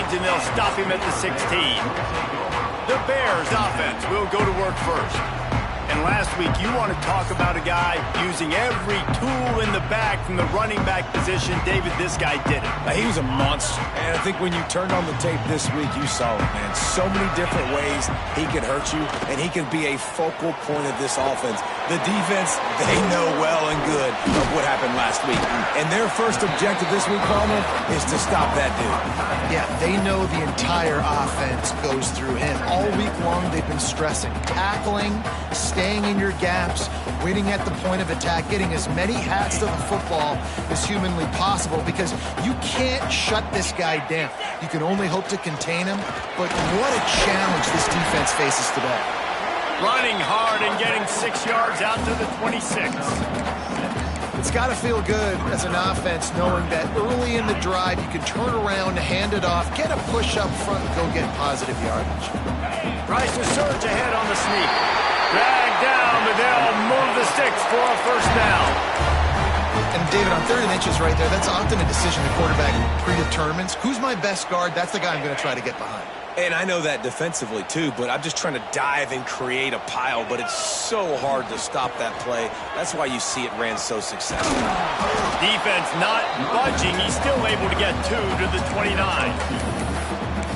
sides, and they'll stop him at the 16. The Bears offense will go to work first. And last week, you want to talk about a guy using every tool in the bag from the running back position. David, this guy did it. He was a monster. And I think when you turned on the tape this week, you saw it, man. So many different ways he could hurt you, and he could be a focal point of this offense. The defense, they know well and good of what happened last week. And their first objective this week, Palmer, is to stop that dude. Yeah, they know the entire offense goes through him. All week long, they've been stressing, tackling, staying in your gaps, winning at the point of attack, getting as many hats to the football as humanly possible, because you can't shut this guy down. You can only hope to contain him, but what a challenge this defense faces today. Running hard and getting 6 yards out to the 26. It's got to feel good as an offense knowing that early in the drive you can turn around, hand it off, get a push up front, and go get positive yardage. Tries to surge ahead on the sneak. Dragged down, but they'll move the sticks for a first down. And David, on 3rd and inches right there, that's often a decision the quarterback predetermines. Who's my best guard? That's the guy I'm going to try to get behind. And I know that defensively, too, but I'm just trying to dive and create a pile, but it's so hard to stop that play. That's why you see it ran so successful. Defense not budging. He's still able to get 2 to the 29.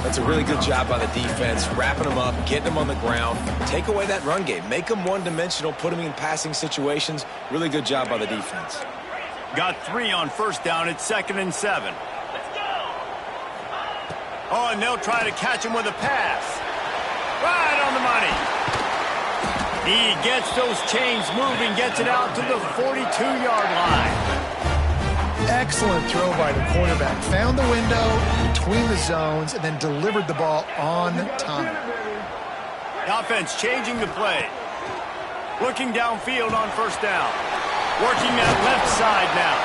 That's a really good job by the defense, wrapping them up, getting them on the ground, take away that run game, make them one-dimensional, put them in passing situations. Really good job by the defense. Got 3 on first down. It's 2nd and 7. Oh, and they'll try to catch him with a pass. Right on the money. He gets those chains moving, gets it out to the 42-yard line. Excellent throw by the quarterback. Found the window between the zones and then delivered the ball on time. The offense changing the play. Looking downfield on first down. Working that left side now.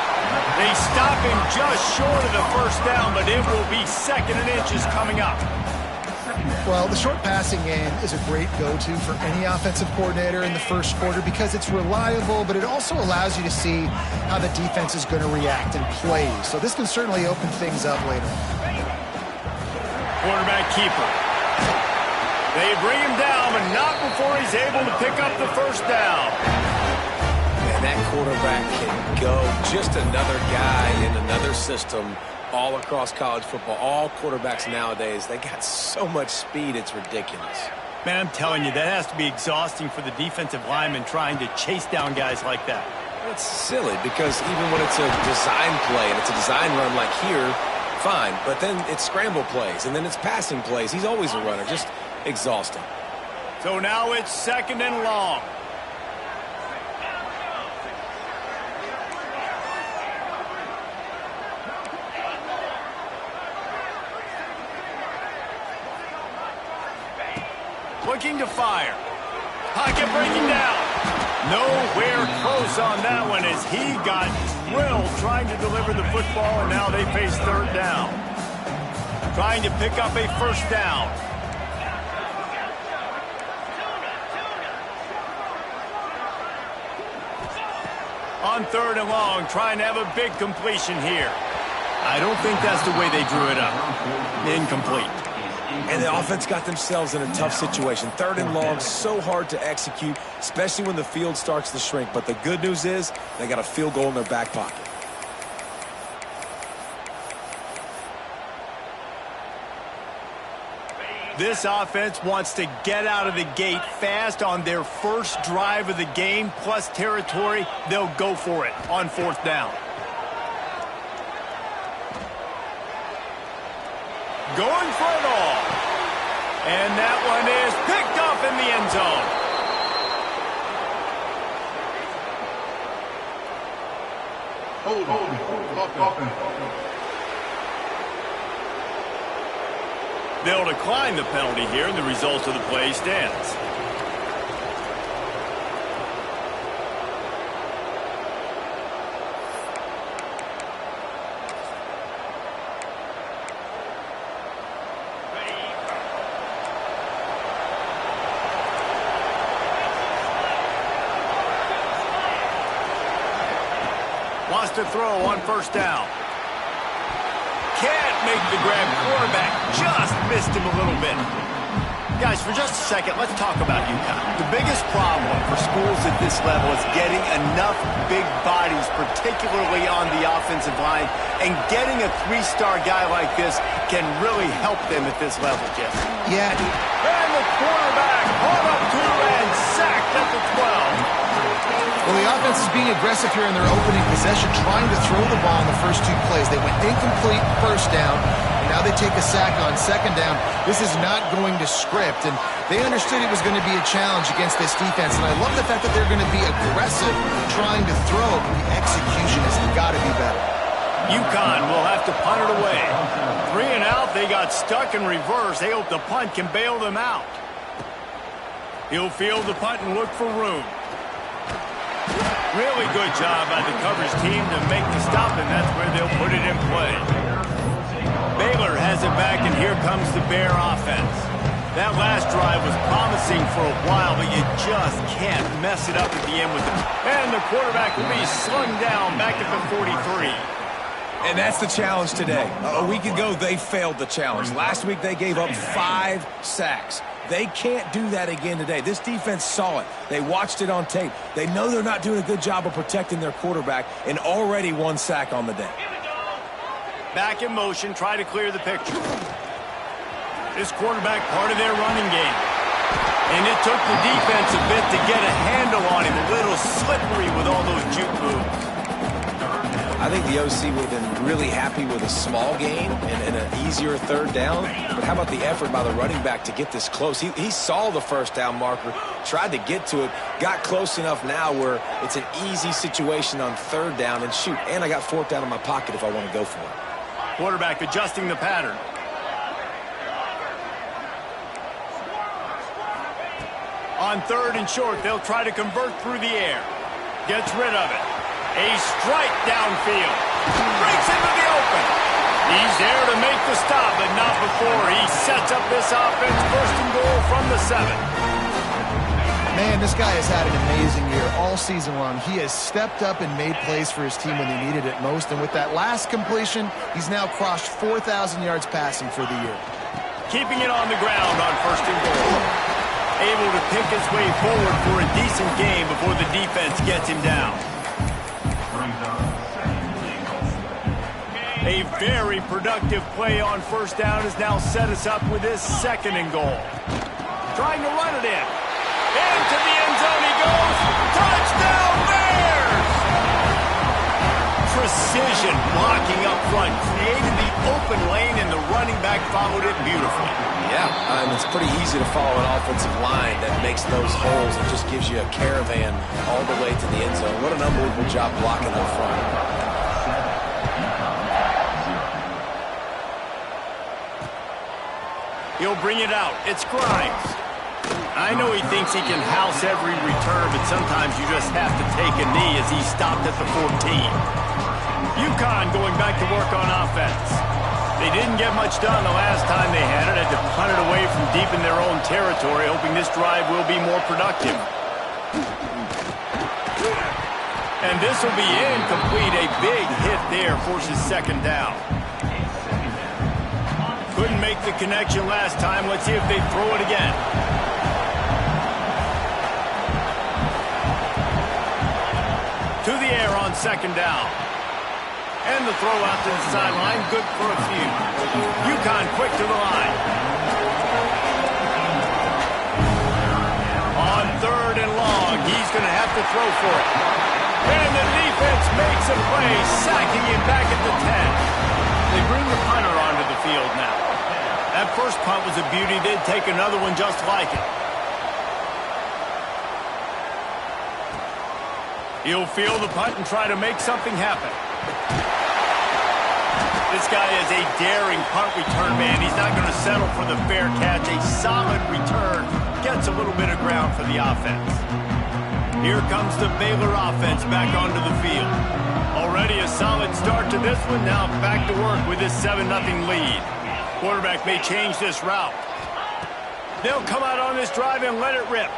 They stop him just short of the first down, but it will be 2nd and inches coming up. Well, the short passing game is a great go-to for any offensive coordinator in the first quarter because it's reliable, but it also allows you to see how the defense is going to react and play. So this can certainly open things up later. Quarterback keeper. They bring him down, but not before he's able to pick up the first down. And that quarterback can go. Just another guy in another system all across college football. All quarterbacks nowadays, they got so much speed, it's ridiculous. Man, I'm telling you, that has to be exhausting for the defensive lineman trying to chase down guys like that. It's silly because even when it's a design play and it's a design run like here, fine. But then it's scramble plays and then it's passing plays. He's always a runner, just exhausting. So now it's 2nd and long. Looking to fire. Pocket breaking down. Nowhere close on that one as he got drilled trying to deliver the football, and now they face 3rd down. Trying to pick up a first down. On 3rd and long, trying to have a big completion here. I don't think that's the way they drew it up. Incomplete. And the offense got themselves in a tough situation. 3rd and long, so hard to execute, especially when the field starts to shrink. But the good news is they got a field goal in their back pocket. This offense wants to get out of the gate fast on their first drive of the game, plus territory. They'll go for it on 4th down. Going for it all. And that one is picked up in the end zone. They'll decline the penalty here, and the result of the play stands. Wants to throw on first down. Can't make the grab. Quarterback just missed him a little bit. Guys, for just a second, let's talk about UConn. The biggest problem for schools at this level is getting enough big bodies, particularly on the offensive line, and getting a three-star guy like this can really help them at this level, Jeff. Yeah. And the quarterback caught up to and sacked at the 12. Well, the offense is being aggressive here in their opening possession, trying to throw the ball in the first 2 plays. They went incomplete first down, and now they take a sack on second down. This is not going to script, and they understood it was going to be a challenge against this defense, and I love the fact that they're going to be aggressive trying to throw, but the execution has got to be better. UConn will have to punt it away. 3 and out, they got stuck in reverse. They hope the punt can bail them out. He'll field the punt and look for room. Really good job by the coverage team to make the stop, and that's where they'll put it in play. Baylor has it back, and here comes the Bear offense. That last drive was promising for a while, but you just can't mess it up at the end with it. And the quarterback will be slung down back at the 43. And that's the challenge today. A week ago, they failed the challenge. Last week, they gave up 5 sacks. They can't do that again today. This defense saw it. They watched it on tape. They know they're not doing a good job of protecting their quarterback, and already 1 sack on the day. Back in motion, try to clear the picture. This quarterback part of their running game. And it took the defense a bit to get a handle on him. A little slippery with all those juke moves. I think the OC would have been really happy with a small gain and an easier third down. But how about the effort by the running back to get this close? He saw the first down marker, tried to get to it, got close enough now where it's an easy situation on third down. And shoot, and I got 4th down in my pocket if I want to go for it. Quarterback adjusting the pattern. On 3rd and short, they'll try to convert through the air. Gets rid of it. A strike downfield. Breaks into the open. He's there to make the stop, but not before he sets up this offense. 1st and goal from the 7. Man, this guy has had an amazing year all season long. He has stepped up and made plays for his team when they needed it most. And with that last completion, he's now crossed 4,000 yards passing for the year. Keeping it on the ground on 1st and goal. Able to pick his way forward for a decent game before the defense gets him down. A very productive play on 1st down has now set us up with this 2nd and goal. Trying to run it in. Into the end zone he goes. Touchdown Bears! Precision blocking up front. Created the open lane and the running back followed it beautifully. Yeah, it's pretty easy to follow an offensive line that makes those holes and just gives you a caravan all the way to the end zone. What an unbelievable job blocking up front. He'll bring it out. It's Grimes. I know he thinks he can house every return, but sometimes you just have to take a knee as he stopped at the 14. UConn going back to work on offense. They didn't get much done the last time they had it. Had to punt it away from deep in their own territory, hoping this drive will be more productive. And this will be incomplete. A big hit there forces 2nd down. Couldn't make the connection last time. Let's see if they throw it again. To the air on 2nd down. And the throw out to the sideline. Good for a few. UConn quick to the line. On 3rd and long, he's going to have to throw for it. And the defense makes a play, sacking him back at the 10. They bring the punter onto the field now. That first punt was a beauty. They'd take another one just like it. He'll field the punt and try to make something happen. This guy is a daring punt return man. He's not going to settle for the fair catch. A solid return. Gets a little bit of ground for the offense. Here comes the Baylor offense back onto the field. Already a solid start to this one. Now back to work with this 7-0 lead. Quarterback may change this route. They'll come out on this drive and let it rip.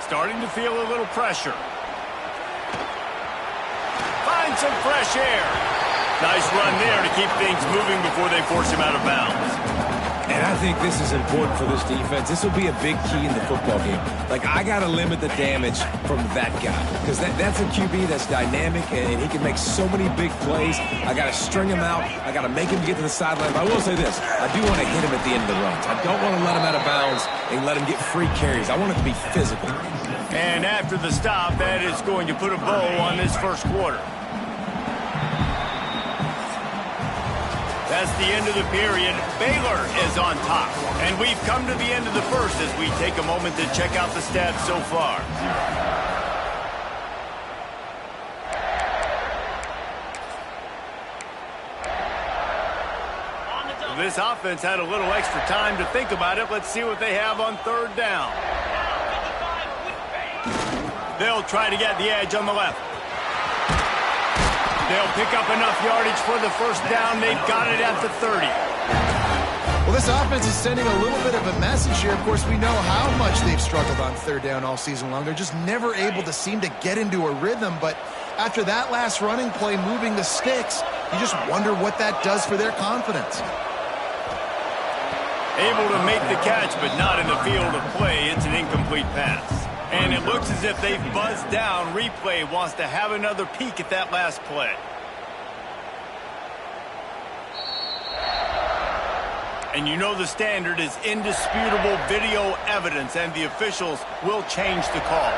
Starting to feel a little pressure. Find some fresh air. Nice run there to keep things moving before they force him out of bounds. And I think this is important for this defense. This will be a big key in the football game. Like, I got to limit the damage from that guy because that's a QB that's dynamic and he can make so many big plays. I got to string him out. I got to make him get to the sideline. But I will say this. I do want to hit him at the end of the runs. I don't want to let him out of bounds and let him get free carries. I want it to be physical. And after the stop, that is going to put a bow on this first quarter. That's the end of the period. Baylor is on top. And we've come to the end of the first as we take a moment to check out the stats so far. This offense had a little extra time to think about it. Let's see what they have on third down. They'll try to get the edge on the left. They'll pick up enough yardage for the first down. They've got it at the 30. Well, this offense is sending a little bit of a message here. Of course, we know how much they've struggled on third down all season long. They're just never able to seem to get into a rhythm. But after that last running play, moving the sticks, you just wonder what that does for their confidence. Able to make the catch, but not in the field of play. It's an incomplete pass. And it looks as if they've buzzed down. Replay wants to have another peek at that last play. And you know the standard is indisputable video evidence, and the officials will change the call.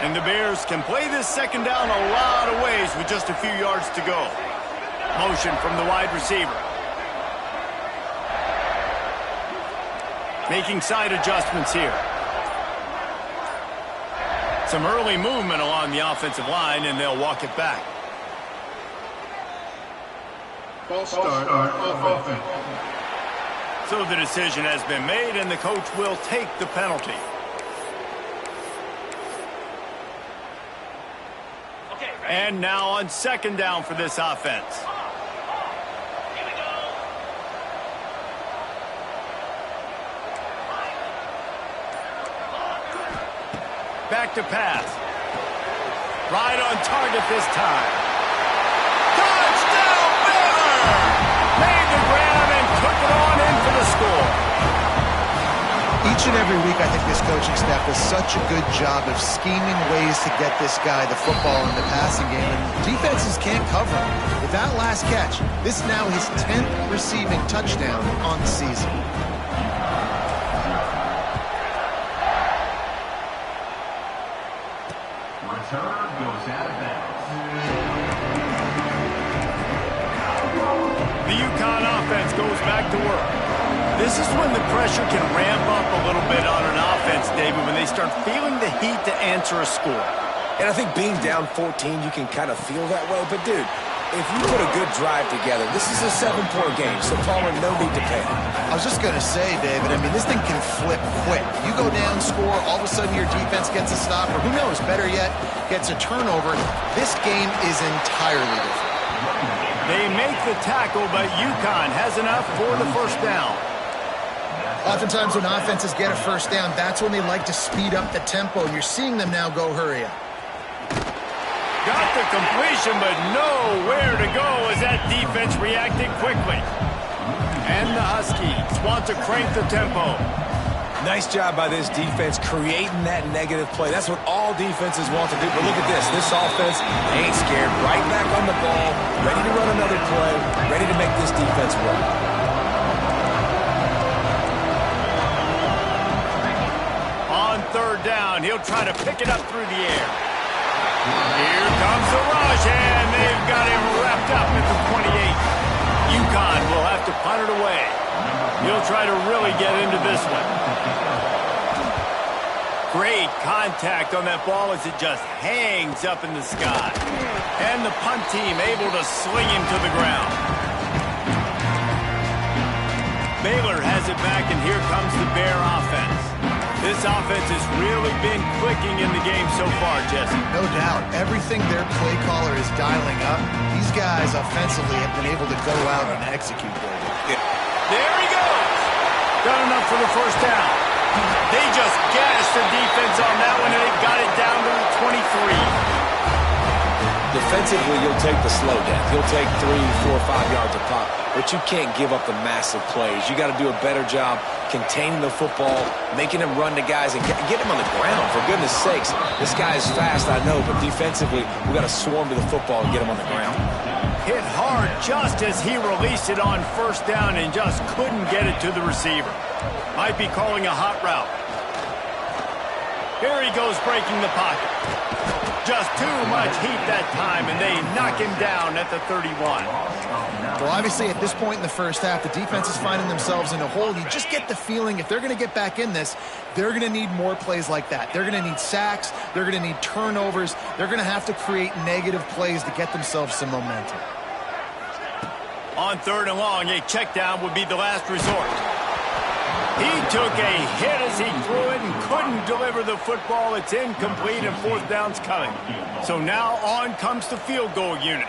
And the Bears can play this second down a lot of ways with just a few yards to go. Motion from the wide receiver. Making side adjustments here. Some early movement along the offensive line, and they'll walk it back. False start offense. So the decision has been made, and the coach will take the penalty. And now on second down for this offense. Back to pass. Right on target this time. Touchdown, Baylor! Made the grab and took it on in for the score. Each and every week, I think this coaching staff does such a good job of scheming ways to get this guy the football in the passing game, and defenses can't cover him. With that last catch, this is now his 10th receiving touchdown on the season. Return goes out of bounds. The UConn offense goes back to work. This is when the pressure can ramp up a little bit on an offense, David, when they start feeling the heat to answer a score. And I think being down 14, you can kind of feel that way. But, dude, if you put a good drive together, this is a 7-point game, so Palmer, no need to panic. I was just going to say, David, I mean, this thing can flip quick. You go down, score, all of a sudden your defense gets a stop, or who knows, better yet, gets a turnover. This game is entirely different. They make the tackle, but UConn has enough for the first down. Oftentimes when offenses get a first down, that's when they like to speed up the tempo, and you're seeing them now go hurry up. Got the completion, but nowhere to go as that defense reacted quickly. And the Huskies want to crank the tempo. Nice job by this defense creating that negative play. That's what all defenses want to do. But look at this. This offense ain't scared. Right back on the ball, ready to run another play, ready to make this defense work. On third down, he'll try to pick it up through the air. Here comes the rush, and they've got him wrapped up at the 28. UConn will have to punt it away. He'll try to really get into this one. Great contact on that ball as it just hangs up in the sky. And the punt team able to sling him to the ground. Baylor has it back, and here comes the Bear offense. This offense has really been clicking in the game so far, Jesse. No doubt. Everything their play caller is dialing up, these guys offensively have been able to go out and execute. There he goes. Got enough for the first down. They just gashed the defense on that one, and they got it down to the 23. defensively, you'll take the slow down. You'll take 3, 4, 5 yards a pop, but you can't give up the massive plays. You got to do a better job containing the football, making him run to guys, and get him on the ground. For goodness sakes, this guy is fast, I know, but defensively, we got to swarm to the football and get him on the ground. Hit hard just as he released it on first down and just couldn't get it to the receiver. Might be calling a hot route. Here he goes breaking the pocket. Just too much heat that time, and they knock him down at the 31. Well, obviously, at this point in the first half, the defense is finding themselves in a hole. You just get the feeling if they're going to get back in this, they're going to need more plays like that. They're going to need sacks. They're going to need turnovers. They're going to have to create negative plays to get themselves some momentum. On 3rd and long, a check down would be the last resort. He took a hit as he threw it and couldn't deliver the football. It's incomplete and 4th down's coming. So now on comes the field goal unit.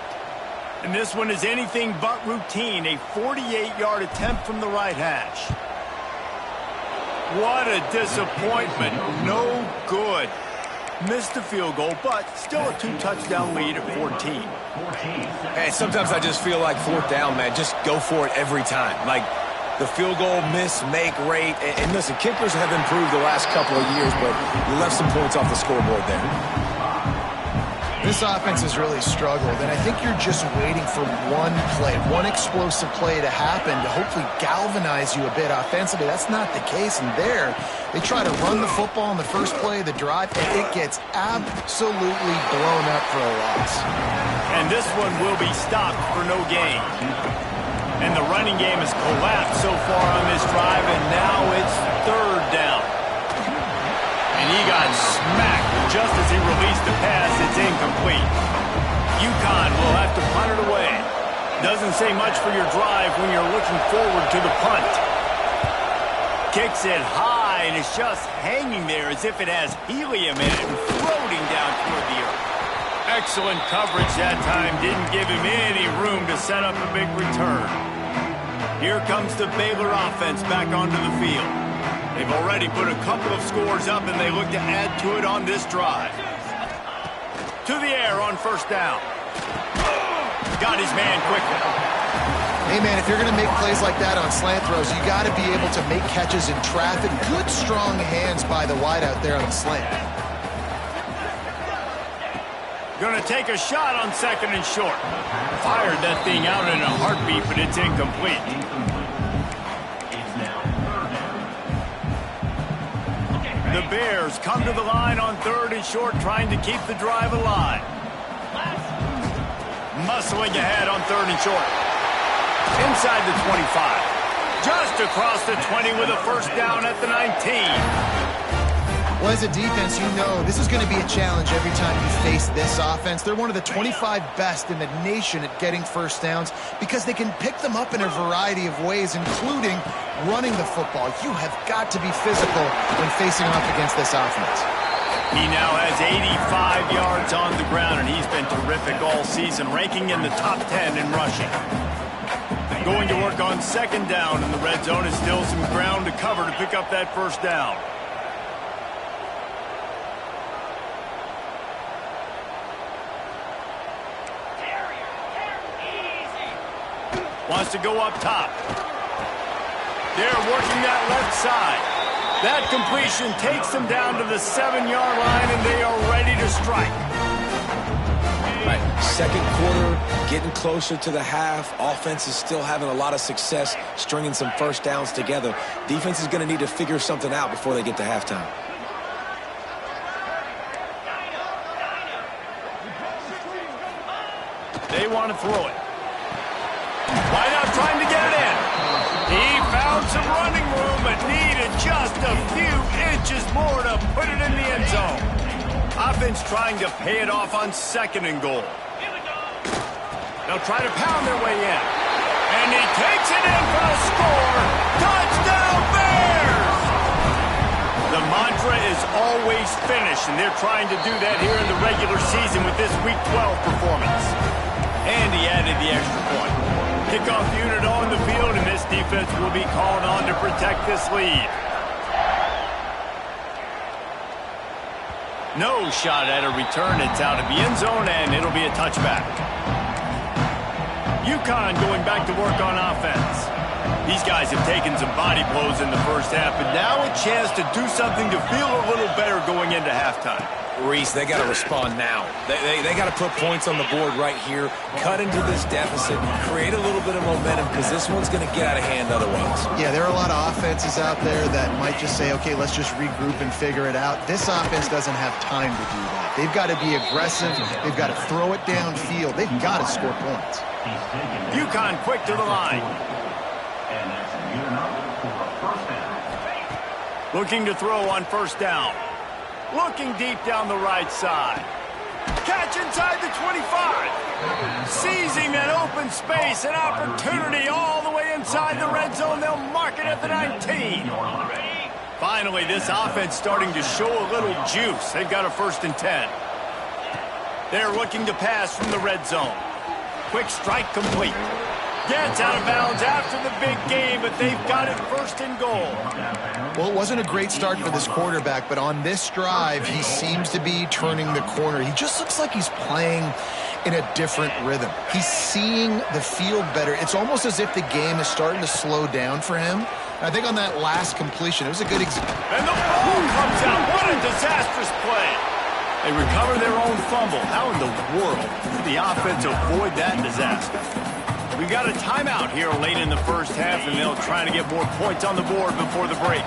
And this one is anything but routine. A 48-yard attempt from the right hash. What a disappointment. No good. Missed the field goal, but still a 2-touchdown lead at 14. Hey, sometimes I just feel like 4th down, man. Just go for it every time. Like, the field goal miss-make rate. And listen, kickers have improved the last couple of years, but you left some points off the scoreboard there. This offense has really struggled, and I think you're just waiting for one play, one explosive play to happen to hopefully galvanize you a bit offensively. That's not the case, and there, they try to run the football in the first play of the drive, and it gets absolutely blown up for a loss. And this one will be stopped for no gain. And the running game has collapsed so far on this drive, and now it's 3rd down. And he got smacked just as he released the pass. It's incomplete. UConn will have to punt it away. Doesn't say much for your drive when you're looking forward to the punt. Kicks it high, and it's just hanging there as if it has helium in it and floating down toward the earth. Excellent coverage that time. Didn't give him any room to set up a big return. Here comes the Baylor offense back onto the field. They've already put a couple of scores up, and they look to add to it on this drive. To the air on 1st down. Got his man quickly. Hey, man, if you're going to make plays like that on slant throws, you got to be able to make catches in traffic. Good, strong hands by the wideout there on the slant. Going to take a shot on 2nd and short. Fired that thing out in a heartbeat, but it's incomplete. The Bears come to the line on 3rd and short, trying to keep the drive alive. Muscling ahead on 3rd and short. Inside the 25. Just across the 20 with a 1st down at the 19. Well, as a defense, you know this is going to be a challenge every time you face this offense. They're one of the 25 best in the nation at getting 1st downs because they can pick them up in a variety of ways, including running the football. You have got to be physical when facing off against this offense. He now has 85 yards on the ground, and he's been terrific all season, ranking in the top 10 in rushing. Going to work on 2nd down, and the red zone is still some ground to cover to pick up that 1st down. Wants to go up top. They're working that left side. That completion takes them down to the 7-yard line, and they are ready to strike. Right, 2nd quarter, getting closer to the half. Offense is still having a lot of success stringing some 1st downs together. Defense is going to need to figure something out before they get to halftime. They want to throw it. Wide out trying to get it in. He found some running room, but needed just a few inches more to put it in the end zone. Offense trying to pay it off on 2nd and goal. They'll try to pound their way in. And he takes it in for a score. Touchdown Bears! The mantra is always finish, and they're trying to do that here in the regular season with this Week 12 performance. And he added the extra point. Kickoff unit on the field, and this defense will be called on to protect this lead. No shot at a return. It's out of the end zone, and it'll be a touchback. UConn going back to work on offense. These guys have taken some body blows in the first half, but now a chance to do something to feel a little better going into halftime. Reese, they got to respond now. They got to put points on the board right here, cut into this deficit, create a little bit of momentum because this one's going to get out of hand otherwise. Yeah, there are a lot of offenses out there that might just say, okay, let's just regroup and figure it out. This offense doesn't have time to do that. They've got to be aggressive. They've got to throw it downfield. They've got to score points. UConn quick to the line. And that's good enough for a first down. Looking to throw on first down. Looking deep down the right side. Catch inside the 25. Seizing that open space, an opportunity all the way inside the red zone. They'll mark it at the 19. Finally, this offense starting to show a little juice. They've got a 1st and 10. They're looking to pass from the red zone. Quick strike complete. Gets out of bounds after the big game, but they've got it 1st and goal. Well, it wasn't a great start for this quarterback, but on this drive, he seems to be turning the corner. He just looks like he's playing in a different rhythm. He's seeing the field better. It's almost as if the game is starting to slow down for him. I think on that last completion, it was a good example. And the ball comes out. What a disastrous play. They recover their own fumble. How in the world did the offense avoid that disaster? We've got a timeout here late in the first half, and they'll try to get more points on the board before the break.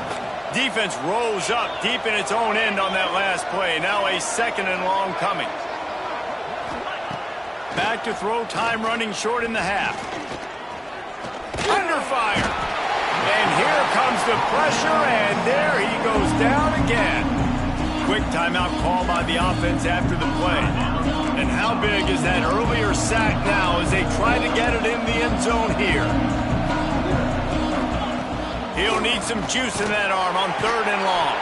Defense rose up deep in its own end on that last play. Now a 2nd and long coming. Back to throw, time running short in the half. Under fire. And here comes the pressure, and there he goes down again. Quick timeout call by the offense after the play. And how big is that earlier sack now as they try to get it in the end zone here? He'll need some juice in that arm on 3rd and long.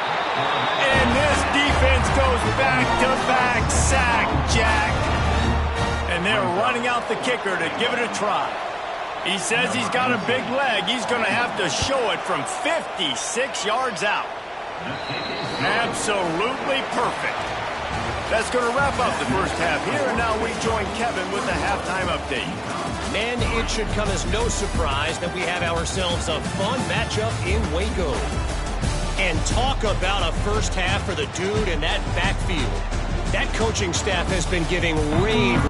And this defense goes back-to-back sack, Jack. And they're running out the kicker to give it a try. He says he's got a big leg. He's going to have to show it from 56 yards out. Absolutely perfect. That's going to wrap up the first half here, and now we join Kevin with the halftime update. And it should come as no surprise that we have ourselves a fun matchup in Waco. And talk about a first half for the dude in that backfield. That coaching staff has been giving rave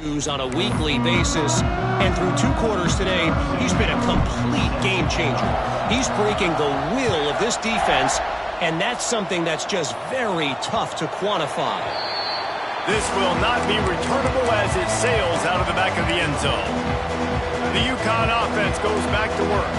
on a weekly basis, and through 2 quarters today, he's been a complete game changer. He's breaking the will of this defense, and that's something that's just very tough to quantify. This will not be returnable as it sails out of the back of the end zone. The UConn offense goes back to work.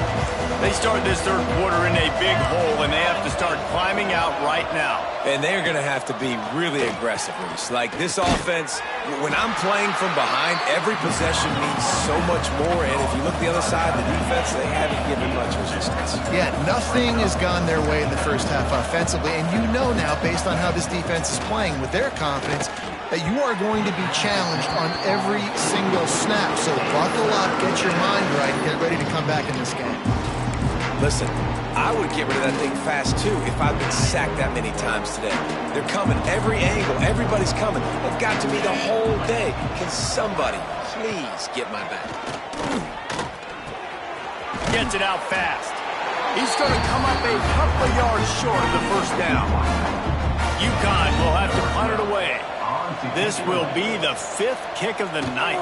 They start this third quarter in a big hole, and they have to start climbing out right now. And they're going to have to be really aggressive, Reese. Like, this offense, when I'm playing from behind, every possession means so much more. And if you look the other side, the defense, they haven't given much resistance. Yeah, nothing has gone their way in the first half offensively. And you know now, based on how this defense is playing with their confidence, that you are going to be challenged on every single snap. So buckle up, get your mind right, and get ready to come back in this game. Listen, I would get rid of that thing fast, too, if I've been sacked that many times today. They're coming every angle. Everybody's coming. They've got to me the whole day. Can somebody please get my back? Gets it out fast. He's going to come up a couple of yards short of the first down. UConn will have to punt it away. This will be the 5th kick of the night.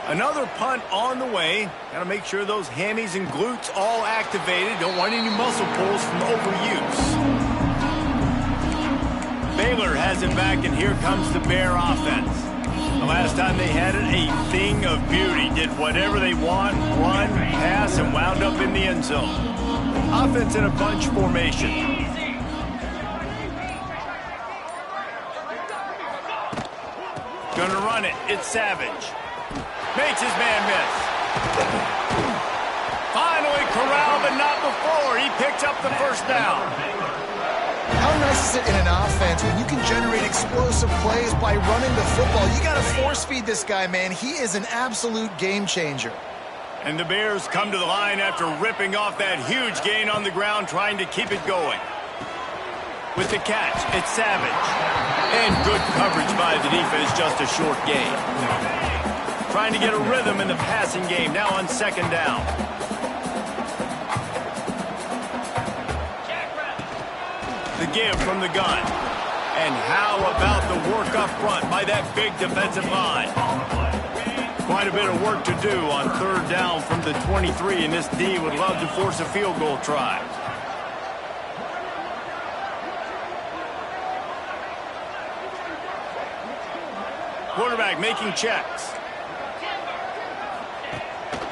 Another punt on the way. Got to make sure those hammies and glutes all activated. Don't want any muscle pulls from overuse. Baylor has it back, and here comes the Bear offense. The last time they had it, a thing of beauty. Did whatever they want, run, pass, and wound up in the end zone. Offense in a bunch formation. Gonna run it. It's Savage. Makes his man miss. Finally corralled, but not before. He picks up the first down. How nice is it in an offense when you can generate explosive plays by running the football? You got to force feed this guy, man. He is an absolute game changer. And the Bears come to the line after ripping off that huge gain on the ground, trying to keep it going. With the catch, it's Savage. And good coverage by the defense, just a short gain. Trying to get a rhythm in the passing game, now on second down. The give from the gun. And how about the work up front by that big defensive line? Quite a bit of work to do on third down from the 23, and this D would love to force a field goal try. Quarterback making checks.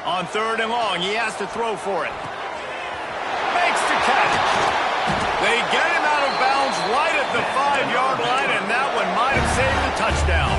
On third and long, he has to throw for it. Makes the catch. They get him out of bounds right at the 5-yard line, and that one might have saved the touchdown.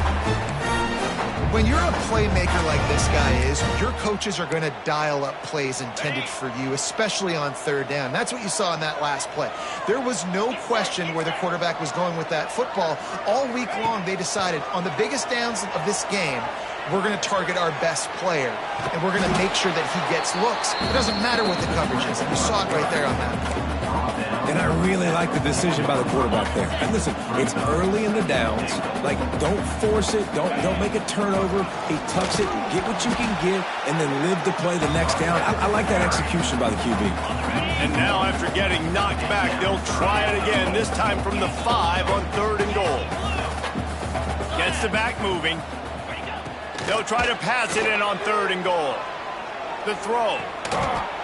When you're a playmaker like this guy is, your coaches are going to dial up plays intended for you, especially on third down. That's what you saw in that last play. There was no question where the quarterback was going with that football. All week long, they decided on the biggest downs of this game, we're going to target our best player, and we're going to make sure that he gets looks. It doesn't matter what the coverage is, and you saw it right there on that. And I really like the decision by the quarterback there. And listen, it's early in the downs. Like, don't force it. Don't make a turnover. He tucks it, get what you can get, and then live to play the next down. I like that execution by the QB. And now after getting knocked back, they'll try it again, this time from the 5 on third and goal. Gets the back moving. They'll try to pass it in on third and goal. The throw.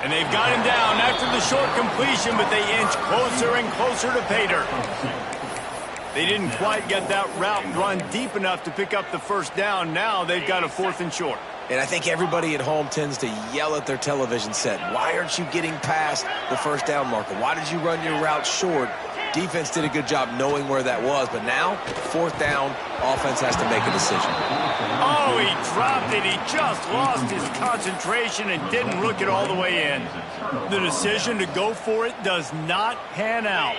And they've got him down after the short completion, but they inch closer and closer to pay dirt. They didn't quite get that route run deep enough to pick up the first down. Now they've got a 4th and short. And I think everybody at home tends to yell at their television set. Why aren't you getting past the first down marker? Why did you run your route short? Defense did a good job knowing where that was, but now, 4th down, offense has to make a decision. Oh, he dropped it. He just lost his concentration and didn't look it all the way in. The decision to go for it does not pan out.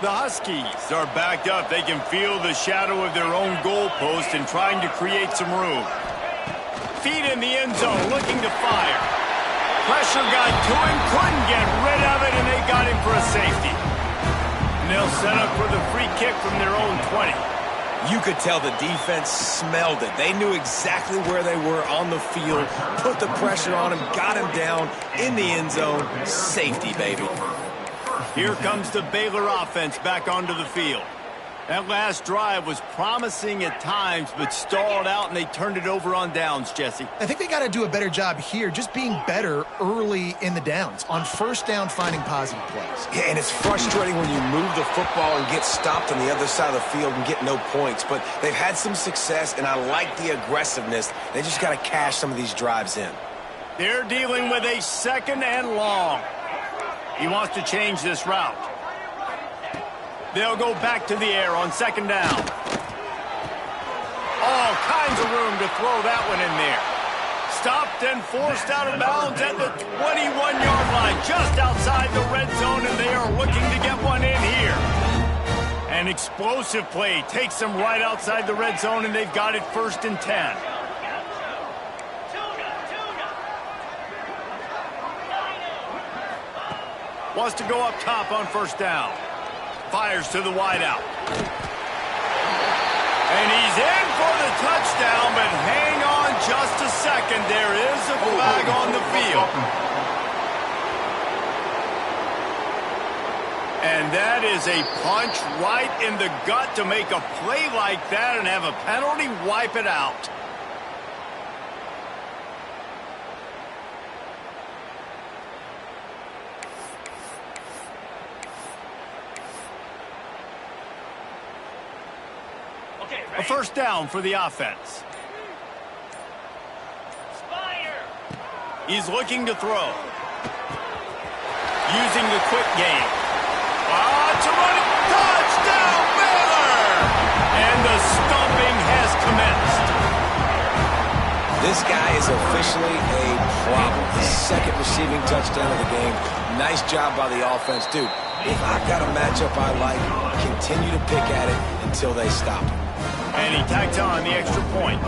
The Huskies are backed up. They can feel the shadow of their own goalpost and trying to create some room. Feet in the end zone, looking to fire. Pressure got to him, couldn't get rid of it, and they got him for a safety. And they'll set up for the free kick from their own 20. You could tell the defense smelled it. They knew exactly where they were on the field, put the pressure on him, got him down in the end zone. Safety, baby. Here comes the Baylor offense back onto the field. That last drive was promising at times, but stalled out, and they turned it over on downs, Jesse. I think they got to do a better job here, just being better early in the downs. On first down, finding positive plays. Yeah, and it's frustrating when you move the football and get stopped on the other side of the field and get no points. But they've had some success, and I like the aggressiveness. They just got to cash some of these drives in. They're dealing with a 2nd and long. He wants to change this route. They'll go back to the air on 2nd down. All kinds of room to throw that one in there. Stopped and forced out of bounds at the 21-yard line, just outside the red zone, and they are looking to get one in here. An explosive play takes them right outside the red zone, and they've got it 1st and 10. Wants to go up top on 1st down. Fires to the wideout. And he's in for the touchdown, but hang on just a second. There is a flag on the field. And that is a punch right in the gut to make a play like that and have a penalty wipe it out. A 1st down for the offense. He's looking to throw. Using the quick game. It's a running touchdown, Baylor! And the stumping has commenced. This guy is officially a problem. His 2nd receiving touchdown of the game. Nice job by the offense. Dude, if I've got a matchup I like, continue to pick at it until they stop him. And he tags on the extra point.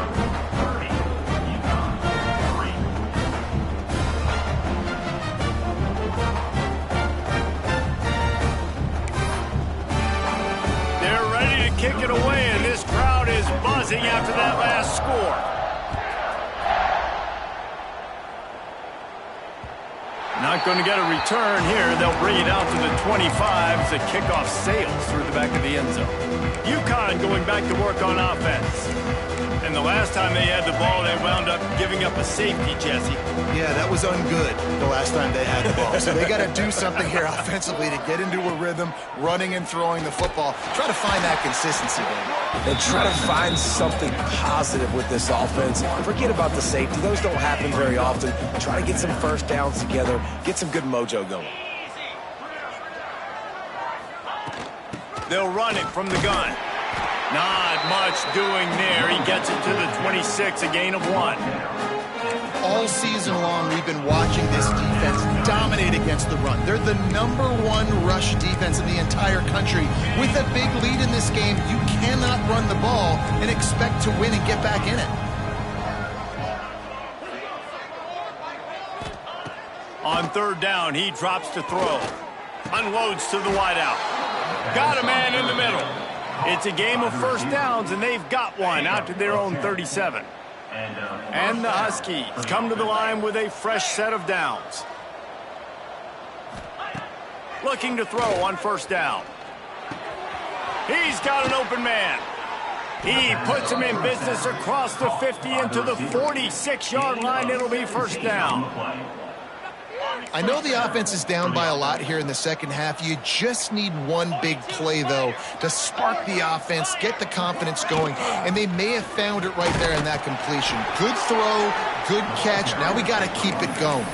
They're ready to kick it away, and this crowd is buzzing after that last score. Not going to get a return here. They'll bring it out to the 25 as the kickoff sails through the back of the end zone. UConn going back to work on offense. And the last time they had the ball, they wound up giving up a safety, Jesse. Yeah, that was ungood the last time they had the ball. So they got to do something here offensively to get into a rhythm, running and throwing the football. Try to find that consistency, baby. And try to find something positive with this offense. Forget about the safety. Those don't happen very often. Try to get some 1st downs together. Get some good mojo going. They'll run it from the gun. Not much doing there. He gets it to the 26, a gain of 1. All season long, we've been watching this defense dominate against the run. They're the #1 rush defense in the entire country. With a big lead in this game, you cannot run the ball and expect to win and get back in it. On 3rd down, he drops to throw. Unloads to the wideout. Got a man in the middle. It's a game of 1st downs, and they've got one out to their own 37. And the Huskies come to the line with a fresh set of downs. Looking to throw on 1st down. He's got an open man. He puts him in business across the 50 into the 46-yard line. It'll be 1st down. I know the offense is down by a lot here in the 2nd half. You just need one big play, though, to spark the offense, get the confidence going, and they may have found it right there in that completion. Good throw, good catch. Now we got to keep it going.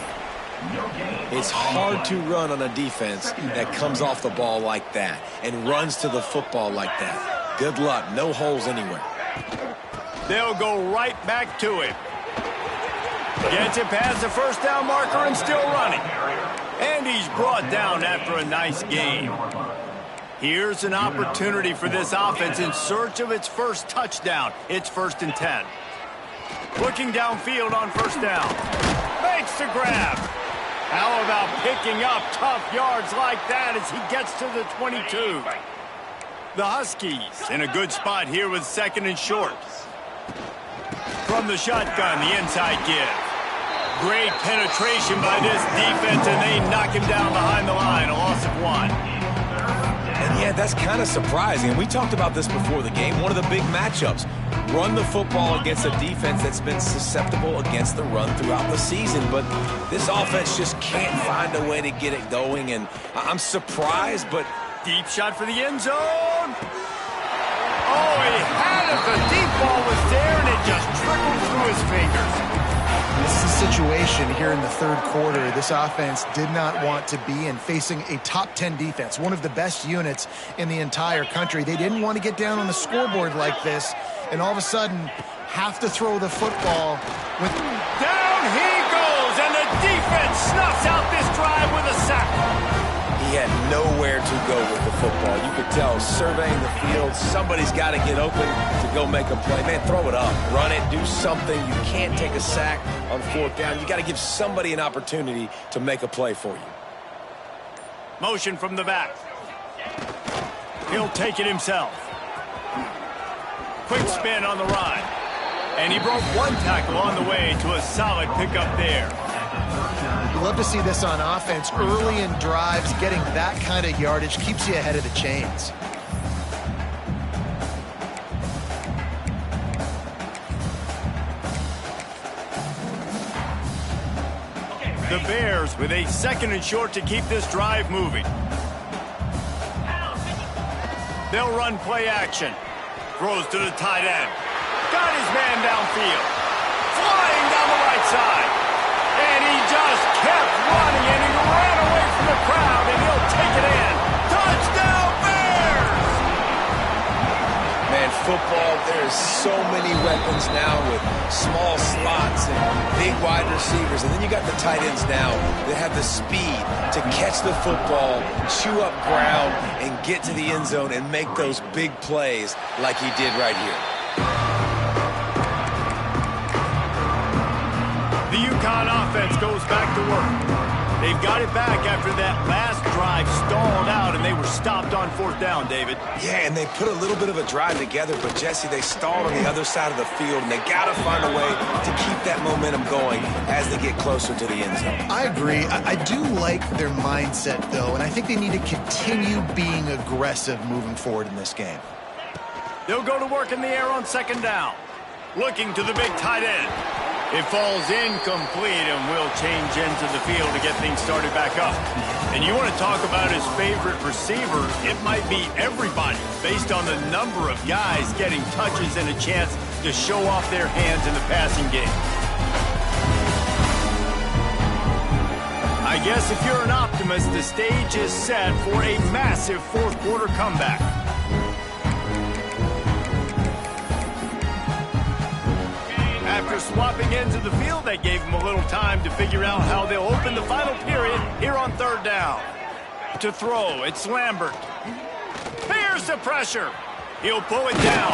It's hard to run on a defense that comes off the ball like that and runs to the football like that. Good luck. No holes anywhere. They'll go right back to it. Gets it past the 1st down marker and still running. And he's brought down after a nice gain. Here's an opportunity for this offense in search of its 1st touchdown. It's 1st and 10. Looking downfield on 1st down. Makes the grab. How about picking up tough yards like that as he gets to the 22? The Huskies in a good spot here with 2nd and short. From the shotgun, the inside give. Great penetration by this defense, and they knock him down behind the line, a loss of 1. And he had that's kind of surprising. And we talked about this before the game. One of the big matchups. Run the football against a defense that's been susceptible against the run throughout the season. But this offense just can't find a way to get it going. And I'm surprised, but... Deep shot for the end zone. Oh, he had it. The deep ball was there, and it just trickled through his fingers. This is a situation here in the third quarter this offense did not want to be in, facing a top 10 defense, one of the best units in the entire country. They didn't want to get down on the scoreboard like this, and all of a sudden have to throw the football with... Down he goes, and the defense snuffs out this drive with a sack. He had nowhere to go with the football. You could tell, surveying the field, somebody's got to get open to go make a play. Man, throw it up, run it, do something. You can't take a sack on fourth down. You got to give somebody an opportunity to make a play for you. Motion from the back. He'll take it himself. Quick spin on the ride. And he broke one tackle on the way to a solid pickup there. You love to see this on offense. Early in drives, getting that kind of yardage keeps you ahead of the chains. The Bears with a 2nd and short to keep this drive moving. They'll run play action. Throws to the tight end. Got his man downfield. Flying down the right side. And he just kept running, and he ran away from the crowd, and he'll take it in. Touchdown, Bears! Man, football, there's so many weapons now with small slots and big wide receivers. And then you got the tight ends now that have the speed to catch the football, chew up ground, and get to the end zone and make those big plays like he did right here. The UConn offense goes back to work. They've got it back after that last drive stalled out, and they were stopped on fourth down, David. Yeah, and they put a little bit of a drive together, but, Jesse, they stalled on the other side of the field, and they got to find a way to keep that momentum going as they get closer to the end zone. I agree. I do like their mindset, though, and I think they need to continue being aggressive moving forward in this game. They'll go to work in the air on 2nd down. Looking to the big tight end. It falls incomplete and will change into the field to get things started back up. And you want to talk about his favorite receiver, it might be everybody based on the number of guys getting touches and a chance to show off their hands in the passing game. I guess if you're an optimist, the stage is set for a massive fourth quarter comeback. After swapping into the field, that gave them a little time to figure out how they'll open the final period here on 3rd down. To throw, it's Lambert. Here's the pressure. He'll pull it down.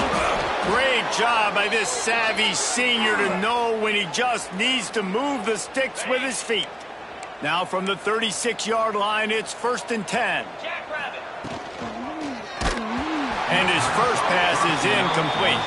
Great job by this savvy senior to know when he just needs to move the sticks with his feet. Now from the 36-yard line, it's 1st and 10. And his first pass is incomplete.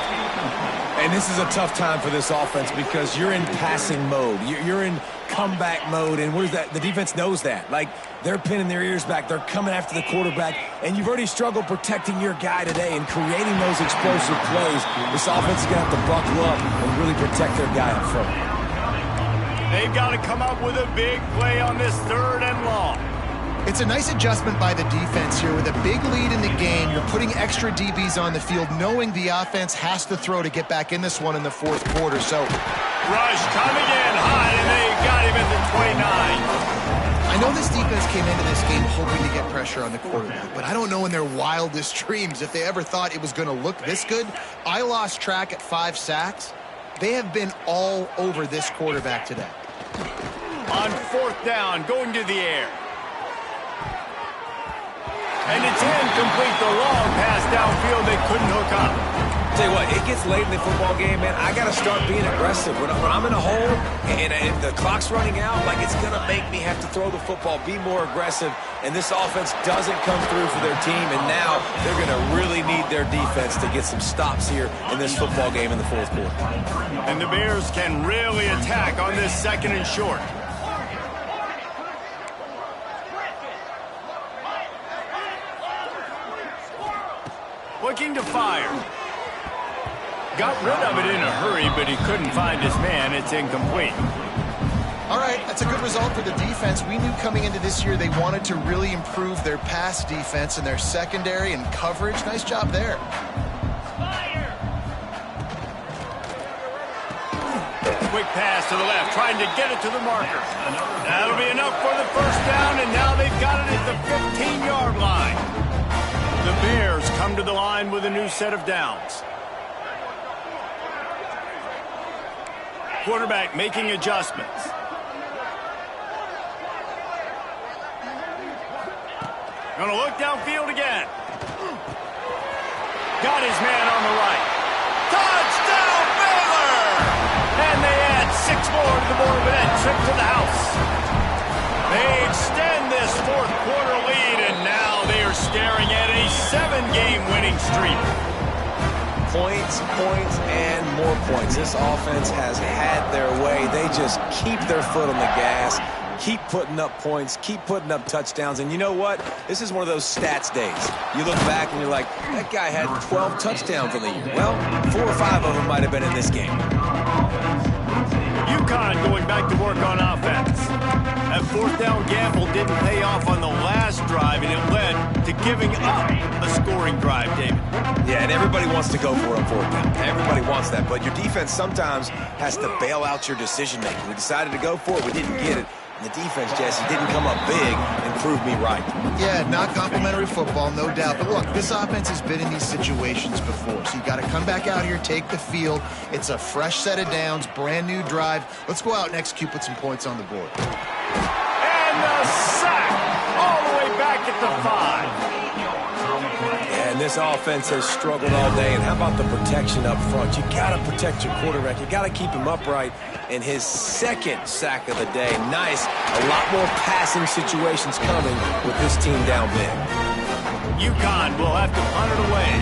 And this is a tough time for this offense because you're in passing mode. You're in comeback mode, and what is that? The defense knows that. Like, they're pinning their ears back. They're coming after the quarterback, and you've already struggled protecting your guy today and creating those explosive plays. This offense is going to have to buckle up and really protect their guy up front. They've got to come up with a big play on this 3rd and long. It's a nice adjustment by the defense here. With a big lead in the game, you're putting extra DBs on the field, knowing the offense has to throw to get back in this one in the fourth quarter. So, rush coming in high, and they got him at the 29. I know this defense came into this game hoping to get pressure on the quarterback, but I don't know in their wildest dreams if they ever thought it was going to look this good. I lost track at 5 sacks. They have been all over this quarterback today. On 4th down, going to the air. And it's incomplete, the long pass downfield they couldn't hook up. Tell you what, it gets late in the football game, man. I got to start being aggressive. When I'm in a hole and if the clock's running out, like, it's going to make me have to throw the football, be more aggressive. And this offense doesn't come through for their team, and now they're going to really need their defense to get some stops here in this football game in the fourth quarter. And the Bears can really attack on this 2nd and short. Looking to fire. Got rid of it in a hurry, but he couldn't find his man. It's incomplete. All right, that's a good result for the defense. We knew coming into this year they wanted to really improve their pass defense and their secondary and coverage. Nice job there. Quick pass to the left, trying to get it to the marker. That'll be enough for the first down, and now they've got it at the 15-yard line. The Bears come to the line with a new set of downs. Quarterback making adjustments. Gonna look downfield again. Got his man on the right. Touchdown, Baylor! And they add 6 more to the board with that trip to the house. They extend this fourth quarter lead, and now they are staring at a 7-game winning streak. Points, points, and more points. This offense has had their way. They just keep their foot on the gas, keep putting up points, keep putting up touchdowns. And you know what? This is one of those stats days. You look back and you're like, that guy had 12 touchdowns on the year. Well, 4 or 5 of them might have been in this game. UConn going back to work on offense. That fourth down gamble didn't pay off on the last drive, and it led to giving up a scoring drive, David. Yeah, and everybody wants to go for it on fourth down. Everybody wants that, but your defense sometimes has to bail out your decision-making. We decided to go for it. We didn't get it. And the defense, Jesse, didn't come up big and prove me right. Yeah, not complimentary football, no doubt. But look, this offense has been in these situations before. So you got to come back out here, take the field. It's a fresh set of downs, brand new drive. Let's go out and execute, put some points on the board. And the sack all the way back at the 5. And this offense has struggled all day. And how about the protection up front? You got to protect your quarterback. You got to keep him upright. And his second sack of the day. Nice. A lot more passing situations coming with this team down big. UConn will have to punt it away.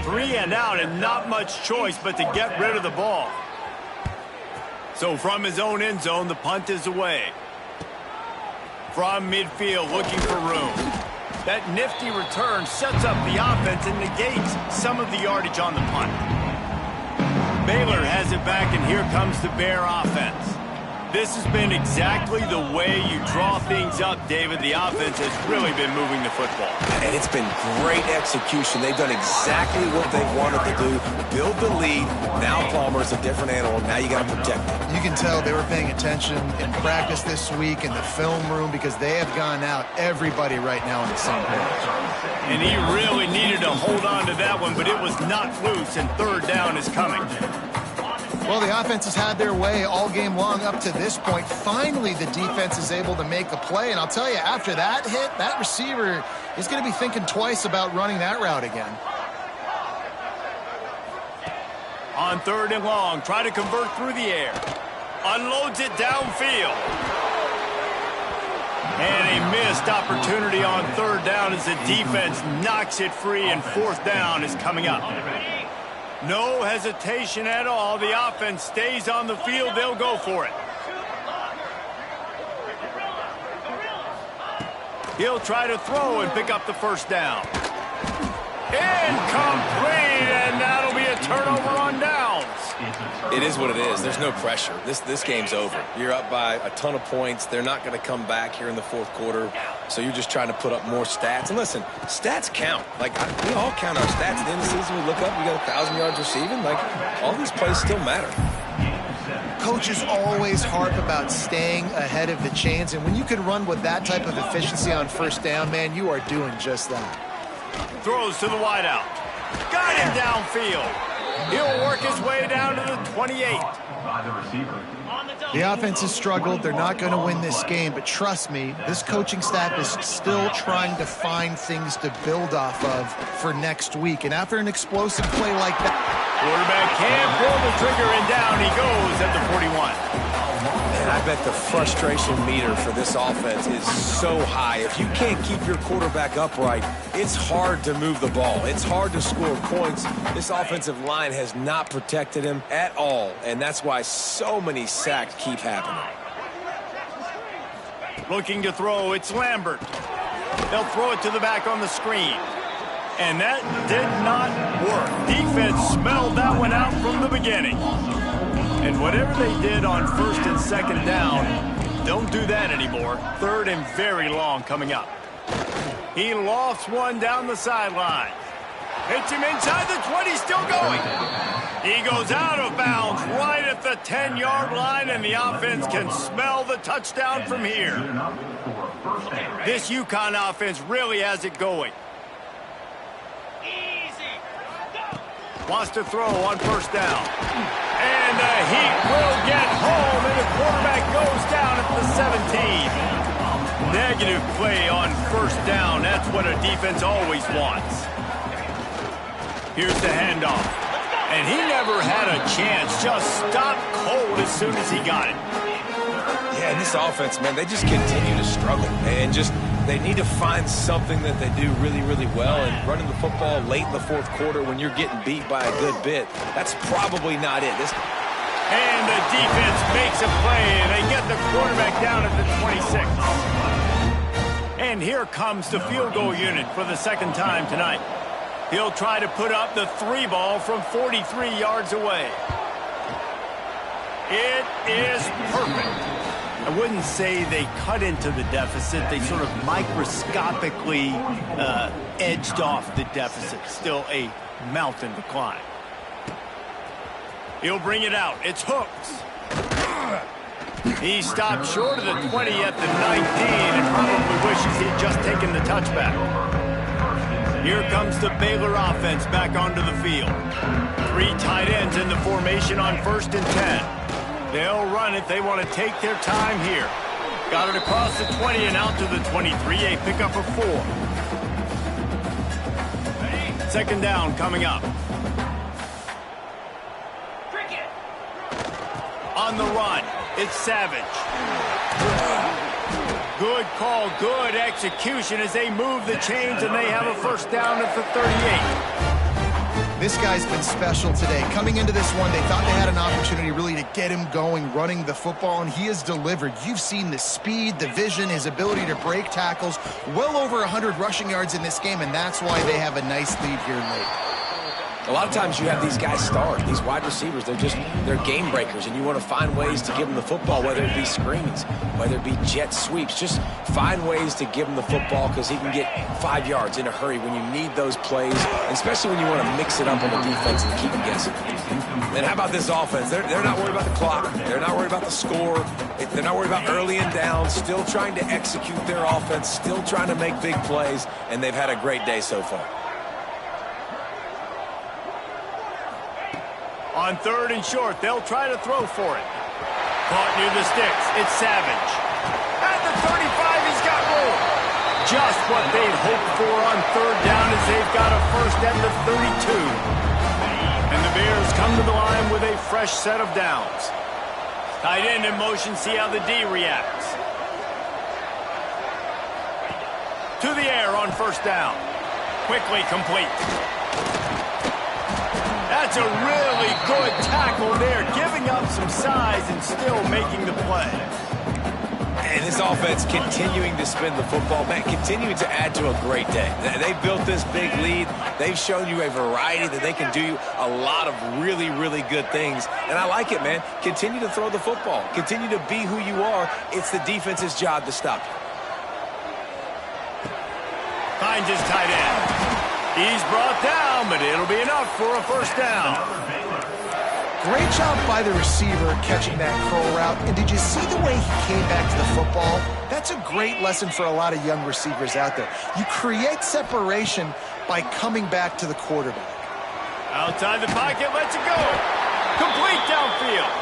3 and out, and not much choice but to get rid of the ball. So from his own end zone, the punt is away. From midfield, looking for room. That nifty return sets up the offense and negates some of the yardage on the punt. Baylor has it back, and here comes the Bear offense. This has been exactly the way you draw things up, David. The offense has really been moving the football. And it's been great execution. They've done exactly what they've wanted to do. Build the lead. Now Palmer's a different animal. Now you got to protect him. You can tell they were paying attention in practice this week in the film room because they have gone out, everybody right now on the same page. And he really needed to hold on to that one, but it was not loose, and third down is coming. Well, the offense has had their way all game long up to this point. Finally, the defense is able to make a play. And I'll tell you, after that hit, that receiver is going to be thinking twice about running that route again. On 3rd and long, try to convert through the air. Unloads it downfield. And a missed opportunity on 3rd down as the defense knocks it free, and 4th down is coming up. No hesitation at all. The offense stays on the field. They'll go for it. He'll try to throw and pick up the first down. Incomplete, and that'll be a turnover on downs. It is what it is. There's no pressure. This game's over. You're up by a ton of points. They're not going to come back here in the 4th quarter. So you're just trying to put up more stats. And listen, stats count. Like, we all count our stats. At the end of the season, we look up, we got 1,000 yards receiving. Like, all these plays still matter. Coaches always harp about staying ahead of the chains. And when you can run with that type of efficiency on 1st down, man, you are doing just that. Throws to the wideout. Got him downfield. He'll work his way down to the 28. The offense has struggled. They're not going to win this game, but trust me, this coaching staff is still trying to find things to build off of for next week. And after an explosive play like that, quarterback can't pull the trigger, and down he goes at the 41. And I bet the frustration meter for this offense is so high. If you can't keep your quarterback upright, it's hard to move the ball. It's hard to score points. This offensive line has not protected him at all, and that's why so many sacks keep happening. Looking to throw, it's Lambert. They'll throw it to the back on the screen. And that did not work. Defense smelled that one out from the beginning. And whatever they did on first and second down, don't do that anymore. Third and very long coming up. He lofts one down the sideline. Hits him inside the 20, still going. He goes out of bounds right at the 10-yard line, and the offense can smell the touchdown from here. This UConn offense really has it going. Wants to throw on first down. And the Heat will get home, and the quarterback goes down at the 17. Negative play on first down. That's what a defense always wants. Here's the handoff. And he never had a chance. Just stopped cold as soon as he got it. Yeah, and this offense, man, they just continue to struggle. And they need to find something that they do really, really well. And running the football late in the fourth quarter when you're getting beat by a good bit, that's probably not it. And the defense makes a play, and they get the quarterback down at the 26. And here comes the field goal unit for the second time tonight. He'll try to put up the 3 ball from 43 yards away. It is perfect. I wouldn't say they cut into the deficit. They sort of microscopically edged off the deficit. Still a mountain to climb. He'll bring it out. It's hooked. He stopped short of the 20 at the 19 and probably wishes he'd just taken the touchback. Here comes the Baylor offense back onto the field. 3 tight ends in the formation on first and 10. They'll run it. They want to take their time here. Got it across the 20 and out to the 23. A pickup of 4. Second down coming up. On the run, it's Savage. Good call, good execution as they move the chains, and they have a first down at the 38. This guy's been special today. Coming into this one, they thought they had an opportunity really to get him going, running the football, and he has delivered. You've seen the speed, the vision, his ability to break tackles. Well over 100 rushing yards in this game, and that's why they have a nice lead here late. A lot of times you have these guys start, these wide receivers, they're game breakers, and you want to find ways to give them the football, whether it be screens, whether it be jet sweeps. Just find ways to give him the football because he can get 5 yards in a hurry when you need those plays, especially when you want to mix it up on the defense and keep them guessing. And how about this offense? They're not worried about the clock. They're not worried about the score. They're not worried about early and down, still trying to execute their offense, still trying to make big plays, and they've had a great day so far. On third and short, they'll try to throw for it. Caught near the sticks. It's Savage. At the 35, he's got room. Just what they'd hoped for on third down as they've got a first at the 32. And the Bears come to the line with a fresh set of downs. Tight end in motion, see how the D reacts. To the air on first down. Quickly complete. That's a really good tackle there, giving up some size and still making the play. And this offense continuing to spin the football, man, continuing to add to a great day. They've built this big lead. They've shown you a variety that they can do a lot of really, really good things. And I like it, man. Continue to throw the football. Continue to be who you are. It's the defense's job to stop you. Finds his tight end. He's brought down, but it'll be enough for a first down. Great job by the receiver catching that curl route. And did you see the way he came back to the football? That's a great lesson for a lot of young receivers out there. You create separation by coming back to the quarterback. Outside the pocket, lets it go. Complete downfield.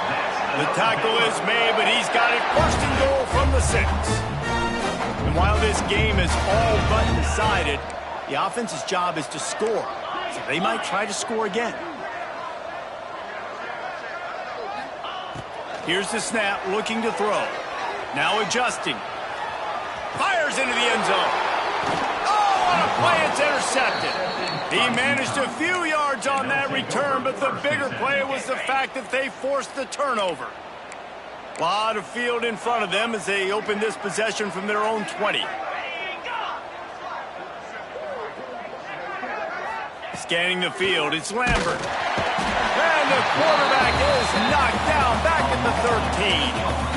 The tackle is made, but he's got it first and goal from the 6. And while this game is all but decided, the offense's job is to score, so they might try to score again. Here's the snap, looking to throw. Now adjusting. Fires into the end zone. Oh, what a play, it's intercepted. He managed a few yards on that return, but the bigger play was the fact that they forced the turnover. A lot of field in front of them as they open this possession from their own 20. Scanning the field, it's Lambert. And the quarterback is knocked down back at the 13.